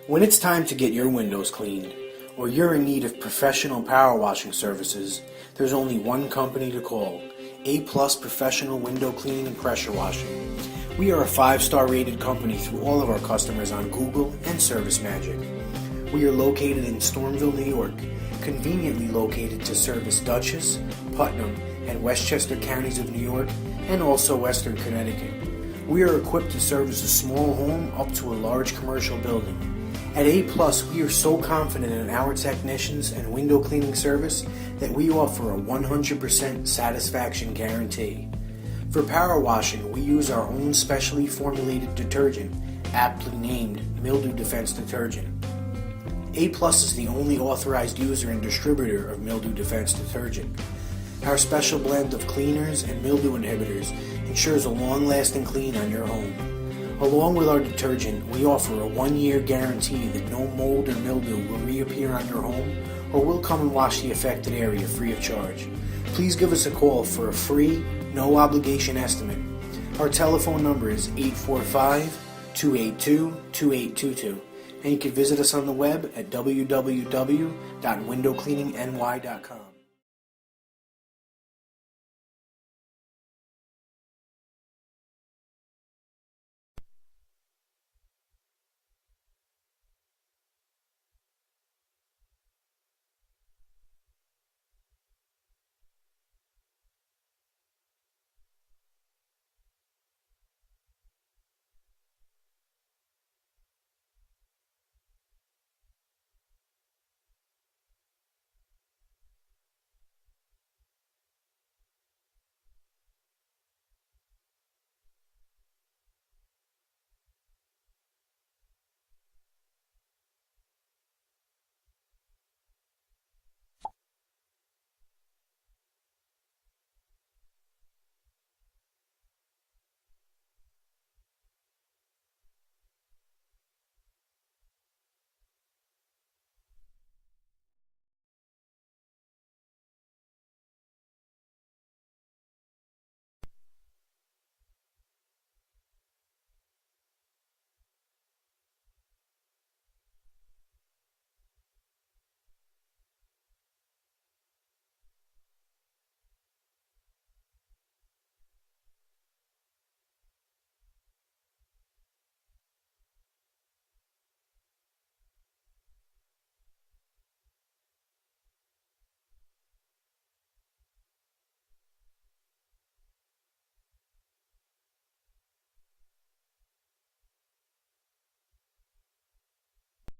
When it's time to get your windows cleaned, or you're in need of professional power washing services, there's only one company to call: A+ Professional Window Cleaning and Pressure Washing. We are a 5-star rated company through all of our customers on Google and ServiceMagic. We are located in Stormville, New York, conveniently located to service Dutchess, Putnam, and Westchester counties of New York, and also Western Connecticut. We are equipped to service a small home up to a large commercial building. At A+, we are so confident in our technicians and window cleaning service that we offer a 100% satisfaction guarantee. For power washing, we use our own specially formulated detergent, aptly named Mildew Defense Detergent. A+ is the only authorized user and distributor of Mildew Defense Detergent. Our special blend of cleaners and mildew inhibitors ensures a long-lasting clean on your home. Along with our detergent, we offer a 1-year guarantee that no mold or mildew will reappear on your home, or we'll come and wash the affected area free of charge. Please give us a call for a free, no-obligation estimate. Our telephone number is 845-282-2822, and you can visit us on the web at www.windowcleaningny.com.